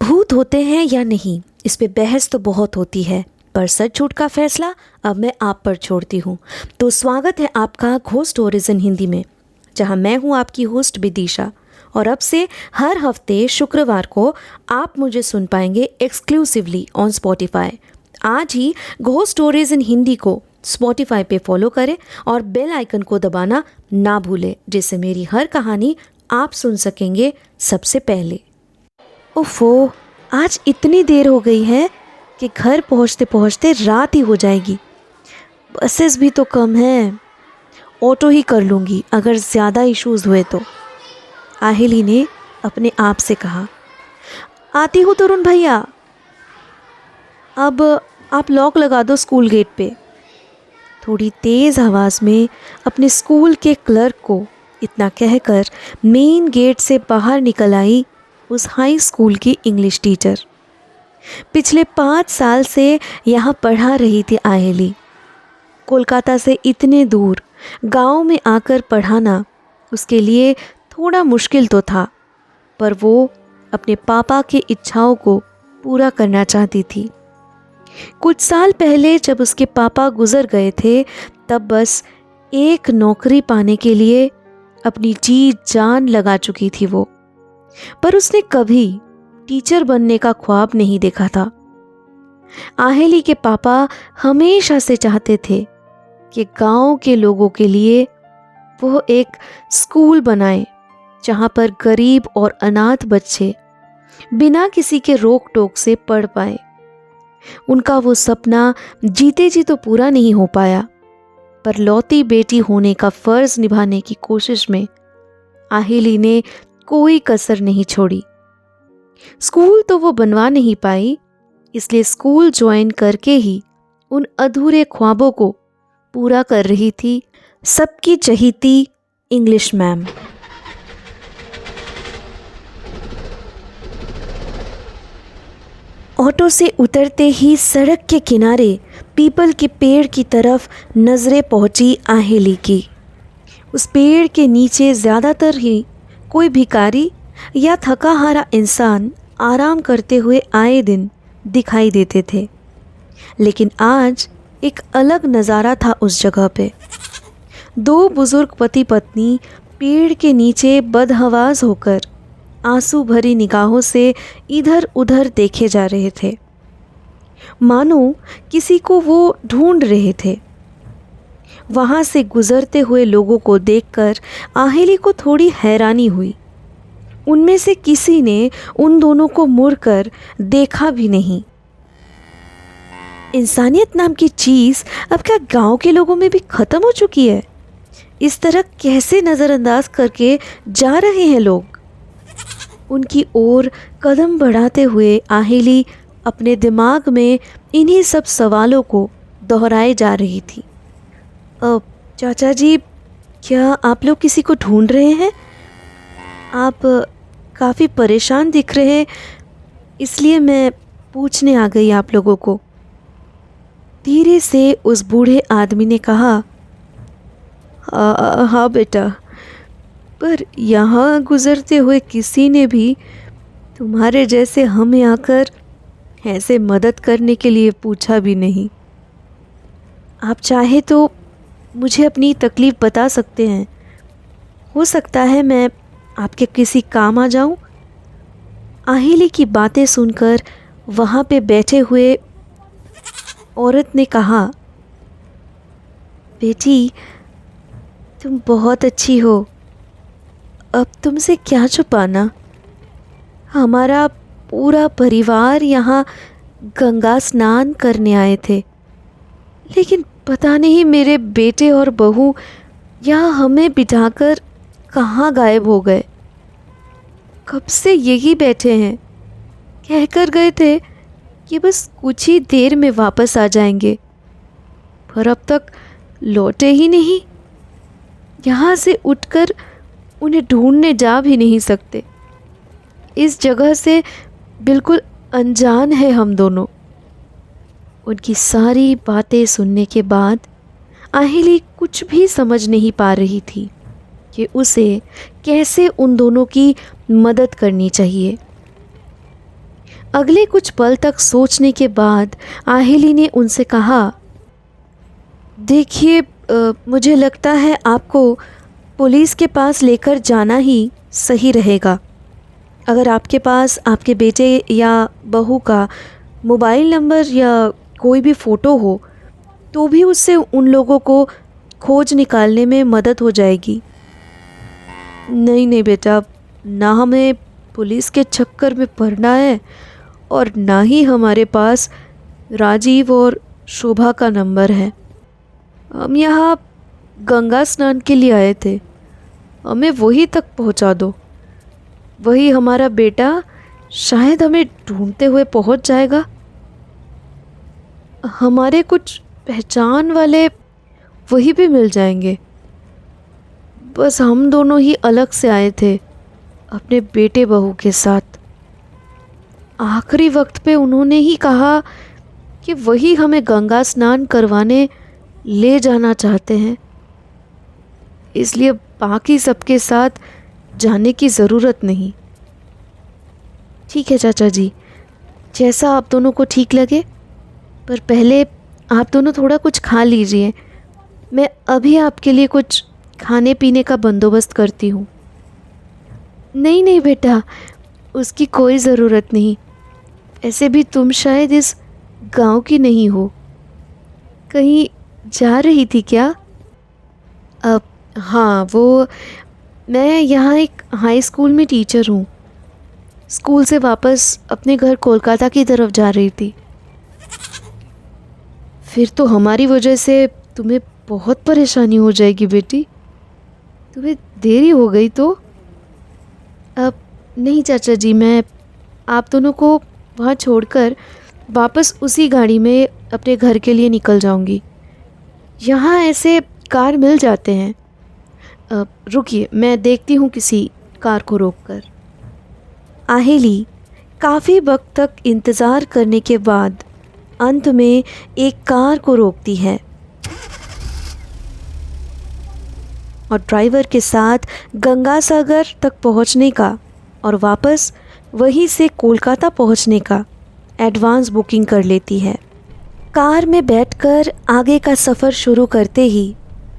भूत होते हैं या नहीं, इस पे बहस तो बहुत होती है, पर सच झूठ का फैसला अब मैं आप पर छोड़ती हूँ। तो स्वागत है आपका घोस्ट स्टोरीज इन हिंदी में, जहाँ मैं हूँ आपकी होस्ट विदिशा। और अब से हर हफ्ते शुक्रवार को आप मुझे सुन पाएंगे एक्सक्लूसिवली ऑन स्पॉटिफाई। आज ही घोस्ट स्टोरीज इन हिंदी को स्पॉटिफाई पे फॉलो करें और बेल आइकन को दबाना ना भूलें, जिससे मेरी हर कहानी आप सुन सकेंगे सबसे पहले। ओफो, आज इतनी देर हो गई है कि घर पहुंचते पहुंचते रात ही हो जाएगी। बसेस भी तो कम हैं, ऑटो ही कर लूँगी अगर ज़्यादा इश्यूज़ हुए तो, आहिली ने अपने आप से कहा। आती हूँ तरुण भैया, अब आप लॉक लगा दो स्कूल गेट पे। थोड़ी तेज़ आवाज़ में अपने स्कूल के क्लर्क को इतना कहकर मेन गेट से बाहर निकल आई उस हाई स्कूल की इंग्लिश टीचर। पिछले 5 साल से यहाँ पढ़ा रही थी आहिली। कोलकाता से इतने दूर गांव में आकर पढ़ाना उसके लिए थोड़ा मुश्किल तो था, पर वो अपने पापा की इच्छाओं को पूरा करना चाहती थी। कुछ साल पहले जब उसके पापा गुजर गए थे, तब बस एक नौकरी पाने के लिए अपनी जी जान लगा चुकी थी वो, पर उसने कभी टीचर बनने का ख्वाब नहीं देखा था। आहिली के पापा हमेशा से चाहते थे कि गांव के लोगों के लिए वो एक स्कूल बनाए, जहां पर गरीब और अनाथ बच्चे बिना किसी के रोक टोक से पढ़ पाए। उनका वो सपना जीते जी तो पूरा नहीं हो पाया, पर लौती बेटी होने का फर्ज निभाने की कोशिश में आहिली ने कोई कसर नहीं छोड़ी। स्कूल तो वो बनवा नहीं पाई, इसलिए स्कूल ज्वाइन करके ही उन अधूरे ख्वाबों को पूरा कर रही थी सबकी चहीती इंग्लिश मैम। ऑटो से उतरते ही सड़क के किनारे पीपल के पेड़ की तरफ नजरें पहुंची आहिली की। उस पेड़ के नीचे ज़्यादातर ही कोई भिखारी या थका हारा इंसान आराम करते हुए आए दिन दिखाई देते थे, लेकिन आज एक अलग नज़ारा था उस जगह पे। 2 बुजुर्ग पति पत्नी पेड़ के नीचे बदहवास होकर आंसू भरी निगाहों से इधर उधर देखे जा रहे थे, मानो किसी को वो ढूंढ रहे थे। वहाँ से गुजरते हुए लोगों को देखकर आहिली को थोड़ी हैरानी हुई। उनमें से किसी ने उन दोनों को मुड़कर देखा भी नहीं। इंसानियत नाम की चीज़ अब क्या गांव के लोगों में भी ख़त्म हो चुकी है? इस तरह कैसे नज़रअंदाज करके जा रहे हैं लोग? उनकी ओर कदम बढ़ाते हुए आहिली अपने दिमाग में इन्हीं सब सवालों को दोहराए जा रही थी। अब चाचा जी, क्या आप लोग किसी को ढूंढ रहे हैं? आप काफ़ी परेशान दिख रहे हैं, इसलिए मैं पूछने आ गई आप लोगों को। धीरे से उस बूढ़े आदमी ने कहा। हाँ बेटा, पर यहाँ गुजरते हुए किसी ने भी तुम्हारे जैसे हमें आकर ऐसे मदद करने के लिए पूछा भी नहीं। आप चाहे तो मुझे अपनी तकलीफ़ बता सकते हैं, हो सकता है मैं आपके किसी काम आ जाऊं। आहिली की बातें सुनकर वहाँ पे बैठे हुए औरत ने कहा, बेटी तुम बहुत अच्छी हो, अब तुमसे क्या छुपाना। हमारा पूरा परिवार यहाँ गंगा स्नान करने आए थे, लेकिन पता नहीं मेरे बेटे और बहू यहाँ हमें बिठाकर कहाँ गायब हो गए। कब से यही बैठे हैं, कहकर गए थे कि बस कुछ ही देर में वापस आ जाएंगे, पर अब तक लौटे ही नहीं। यहाँ से उठकर उन्हें ढूंढने जा भी नहीं सकते। इस जगह से बिल्कुल अनजान है हम दोनों। उनकी सारी बातें सुनने के बाद आहिली कुछ भी समझ नहीं पा रही थी कि उसे कैसे उन दोनों की मदद करनी चाहिए। अगले कुछ पल तक सोचने के बाद आहेली ने उनसे कहा, देखिए मुझे लगता है आपको पुलिस के पास लेकर जाना ही सही रहेगा। अगर आपके पास आपके बेटे या बहू का मोबाइल नंबर या कोई भी फ़ोटो हो तो भी उससे उन लोगों को खोज निकालने में मदद हो जाएगी। नहीं नहीं बेटा, ना हमें पुलिस के चक्कर में पड़ना है और ना ही हमारे पास राजीव और शोभा का नंबर है। हम यहाँ गंगा स्नान के लिए आए थे, हमें वहीं तक पहुँचा दो। वही हमारा बेटा शायद हमें ढूंढते हुए पहुँच जाएगा। हमारे कुछ पहचान वाले वहीं पे मिल जाएंगे। बस हम दोनों ही अलग से आए थे अपने बेटे बहू के साथ। आखिरी वक्त पे उन्होंने ही कहा कि वही हमें गंगा स्नान करवाने ले जाना चाहते हैं, इसलिए बाकी सबके साथ जाने की ज़रूरत नहीं। ठीक है चाचा जी, जैसा आप दोनों को ठीक लगे, पर पहले आप दोनों थोड़ा कुछ खा लीजिए। मैं अभी आपके लिए कुछ खाने पीने का बंदोबस्त करती हूँ। नहीं नहीं बेटा, उसकी कोई ज़रूरत नहीं। ऐसे भी तुम शायद इस गांव की नहीं हो, कहीं जा रही थी क्या? अब हाँ, वो मैं यहाँ एक हाई स्कूल में टीचर हूँ। स्कूल से वापस अपने घर कोलकाता की तरफ जा रही थी। फिर तो हमारी वजह से तुम्हें बहुत परेशानी हो जाएगी बेटी, तुम्हें देरी हो गई तो। अब नहीं चाचा जी, मैं आप दोनों को वहाँ छोड़कर वापस उसी गाड़ी में अपने घर के लिए निकल जाऊंगी। यहाँ ऐसे कार मिल जाते हैं। रुकिए, मैं देखती हूँ किसी कार को रोककर। आहेली काफ़ी वक्त तक इंतज़ार करने के बाद अंत में एक कार को रोकती है और ड्राइवर के साथ गंगासागर तक पहुंचने का और वापस वहीं से कोलकाता पहुंचने का एडवांस बुकिंग कर लेती है। कार में बैठकर आगे का सफ़र शुरू करते ही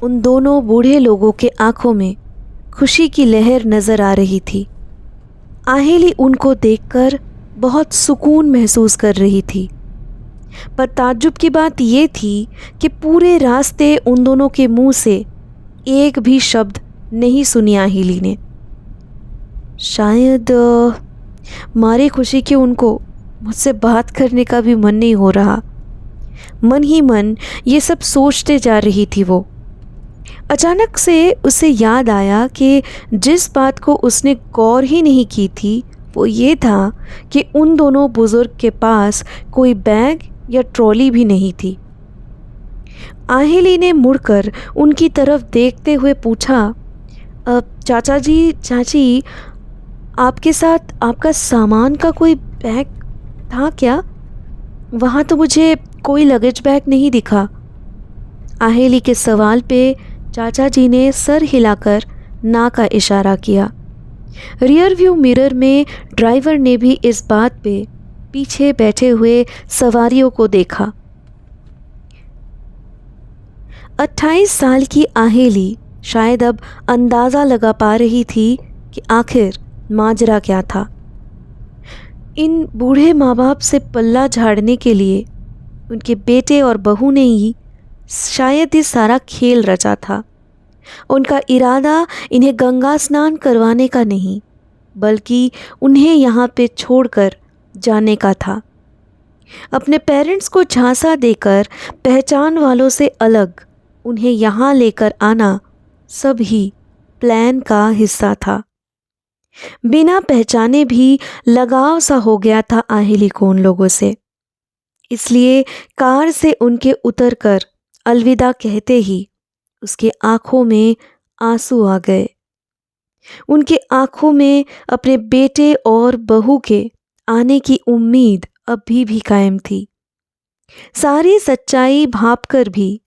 उन दोनों बूढ़े लोगों के आंखों में खुशी की लहर नज़र आ रही थी। आहेली उनको देखकर बहुत सुकून महसूस कर रही थी, पर ताज्जुब की बात ये थी कि पूरे रास्ते उन दोनों के मुंह से एक भी शब्द नहीं सुनी आहेली ने। शायद मारे खुशी के उनको मुझसे बात करने का भी मन नहीं हो रहा। मन ही मन ये सब सोचते जा रही थी वो। अचानक से उसे याद आया कि जिस बात को उसने गौर ही नहीं की थी वो ये था कि उन दोनों बुजुर्ग के पास कोई बैग या ट्रॉली भी नहीं थी। आहेली ने मुड़कर उनकी तरफ देखते हुए पूछा, चाचा जी, चाची, आपके साथ आपका सामान का कोई बैग था क्या? वहाँ तो मुझे कोई लगेज बैग नहीं दिखा। आहेली के सवाल पे चाचा जी ने सर हिलाकर ना का इशारा किया। रियर व्यू मिरर में ड्राइवर ने भी इस बात पे पीछे बैठे हुए सवारियों को देखा। 28 साल की आहेली शायद अब अंदाज़ा लगा पा रही थी कि आखिर माजरा क्या था। इन बूढ़े माँ बाप से पल्ला झाड़ने के लिए उनके बेटे और बहू ने ही शायद ये सारा खेल रचा था। उनका इरादा इन्हें गंगा स्नान करवाने का नहीं, बल्कि उन्हें यहाँ पे छोड़कर जाने का था। अपने पेरेंट्स को झांसा देकर पहचान वालों से अलग उन्हें यहाँ लेकर आना सब ही प्लान का हिस्सा था। बिना पहचाने भी लगाव सा हो गया था आहेली को उन लोगों से। इसलिए कार से उनके उतरकर अलविदा कहते ही उसके आंखों में आंसू आ गए। उनके आंखों में अपने बेटे और बहू के आने की उम्मीद अभी भी कायम थी। सारी सच्चाई भांपकर भी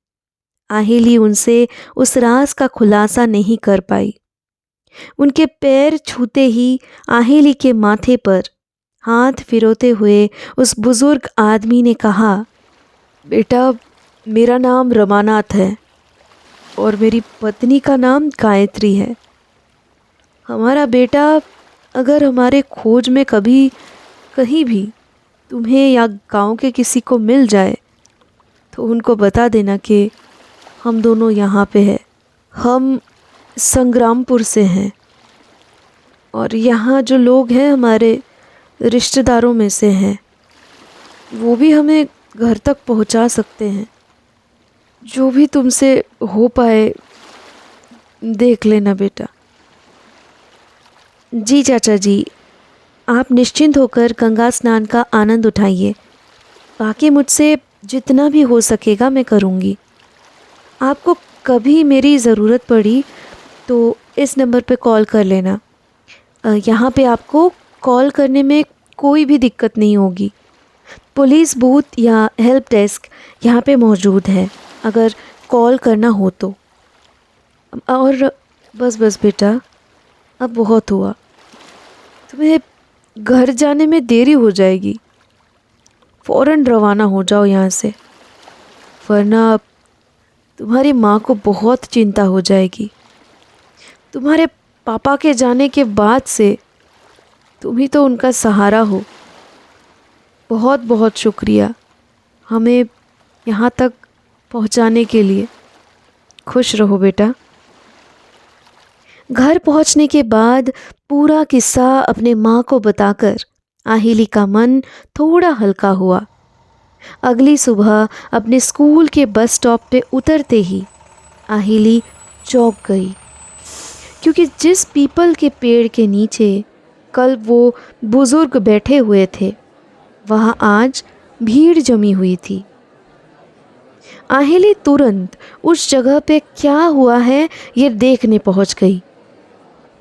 आहेली उनसे उस राज का खुलासा नहीं कर पाई। उनके पैर छूते ही आहेली के माथे पर हाथ फिरोते हुए उस बुज़ुर्ग आदमी ने कहा, बेटा, मेरा नाम रमानाथ है और मेरी पत्नी का नाम गायत्री है। हमारा बेटा अगर हमारे खोज में कभी कहीं भी तुम्हें या गांव के किसी को मिल जाए तो उनको बता देना कि हम दोनों यहाँ पे हैं। हम संग्रामपुर से हैं और यहाँ जो लोग हैं हमारे रिश्तेदारों में से हैं, वो भी हमें घर तक पहुँचा सकते हैं। जो भी तुमसे हो पाए देख लेना बेटा। जी चाचा जी, आप निश्चिंत होकर गंगा स्नान का आनंद उठाइए। बाकी मुझसे जितना भी हो सकेगा मैं करूँगी। आपको कभी मेरी ज़रूरत पड़ी तो इस नंबर पे कॉल कर लेना। यहाँ पे आपको कॉल करने में कोई भी दिक्कत नहीं होगी। पुलिस बूथ या हेल्प डेस्क यहाँ पे मौजूद है अगर कॉल करना हो तो। और बस बस बेटा, अब बहुत हुआ। तुम्हें घर जाने में देरी हो जाएगी। फ़ौरन रवाना हो जाओ यहाँ से, वरना तुम्हारी माँ को बहुत चिंता हो जाएगी। तुम्हारे पापा के जाने के बाद से तुम ही तो उनका सहारा हो। बहुत बहुत शुक्रिया हमें यहाँ तक पहुँचाने के लिए। खुश रहो बेटा। घर पहुँचने के बाद पूरा किस्सा अपने माँ को बताकर आहिली का मन थोड़ा हल्का हुआ। अगली सुबह अपने स्कूल के बस स्टॉप पे उतरते ही आहिली चौंक गई, क्योंकि जिस पीपल के पेड़ के नीचे कल वो बुज़ुर्ग बैठे हुए थे, वहाँ आज भीड़ जमी हुई थी। आहिली तुरंत उस जगह पे क्या हुआ है ये देखने पहुँच गई,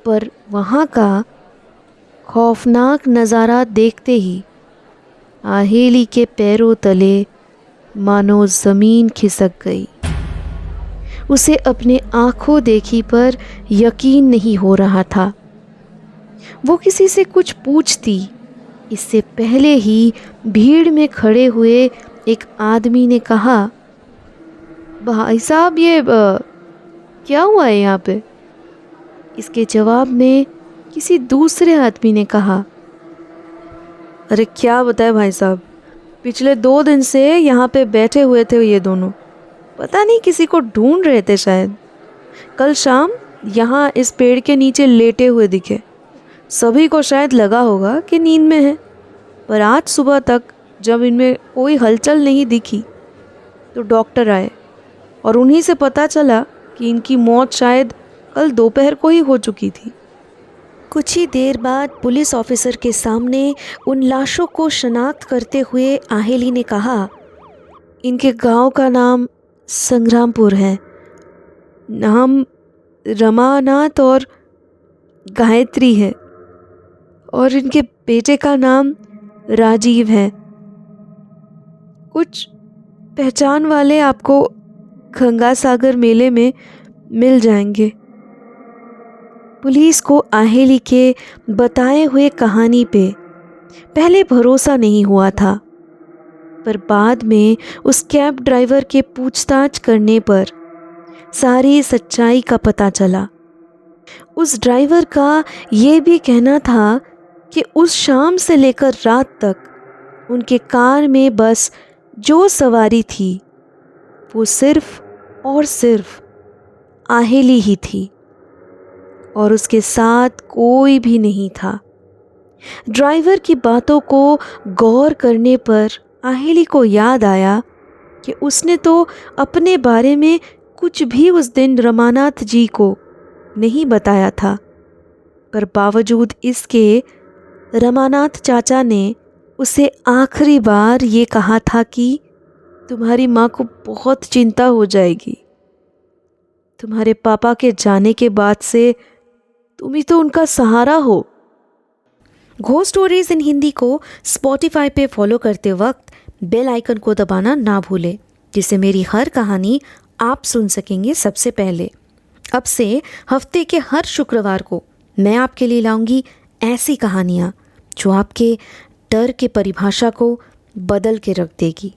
पर वहाँ का खौफनाक नज़ारा देखते ही आहेली के पैरों तले मानो ज़मीन खिसक गई। उसे अपने आँखों देखी पर यकीन नहीं हो रहा था। वो किसी से कुछ पूछती इससे पहले ही भीड़ में खड़े हुए एक आदमी ने कहा, भाई साहब, ये क्या हुआ है यहाँ पे? इसके जवाब में किसी दूसरे आदमी ने कहा, अरे क्या बताए भाई साहब, पिछले 2 दिन से यहाँ पे बैठे हुए थे ये दोनों। पता नहीं किसी को ढूंढ रहे थे शायद। कल शाम यहाँ इस पेड़ के नीचे लेटे हुए दिखे। सभी को शायद लगा होगा कि नींद में है, पर आज सुबह तक जब इनमें कोई हलचल नहीं दिखी तो डॉक्टर आए और उन्हीं से पता चला कि इनकी मौत शायद कल दोपहर को ही हो चुकी थी। कुछ ही देर बाद पुलिस ऑफिसर के सामने उन लाशों को शनाख्त करते हुए आहेली ने कहा, इनके गांव का नाम संग्रामपुर है। नाम रमानाथ और गायत्री है और इनके बेटे का नाम राजीव है। कुछ पहचान वाले आपको गंगा सागर मेले में मिल जाएंगे। पुलिस को आहेली के बताए हुए कहानी पे पहले भरोसा नहीं हुआ था, पर बाद में उस कैब ड्राइवर के पूछताछ करने पर सारी सच्चाई का पता चला। उस ड्राइवर का ये भी कहना था कि उस शाम से लेकर रात तक उनके कार में बस जो सवारी थी वो सिर्फ और सिर्फ आहेली ही थी और उसके साथ कोई भी नहीं था। ड्राइवर की बातों को गौर करने पर आहेली को याद आया कि उसने तो अपने बारे में कुछ भी उस दिन रमानाथ जी को नहीं बताया था, पर बावजूद इसके रमानाथ चाचा ने उसे आखिरी बार ये कहा था कि तुम्हारी माँ को बहुत चिंता हो जाएगी। तुम्हारे पापा के जाने के बाद से तुम ही तो उनका सहारा हो। घोस्ट स्टोरीज इन हिंदी को स्पॉटिफाई पे फॉलो करते वक्त बेल आइकन को दबाना ना भूलें, जिससे मेरी हर कहानी आप सुन सकेंगे सबसे पहले। अब से हफ्ते के हर शुक्रवार को मैं आपके लिए लाऊंगी ऐसी कहानियाँ जो आपके डर के परिभाषा को बदल के रख देगी।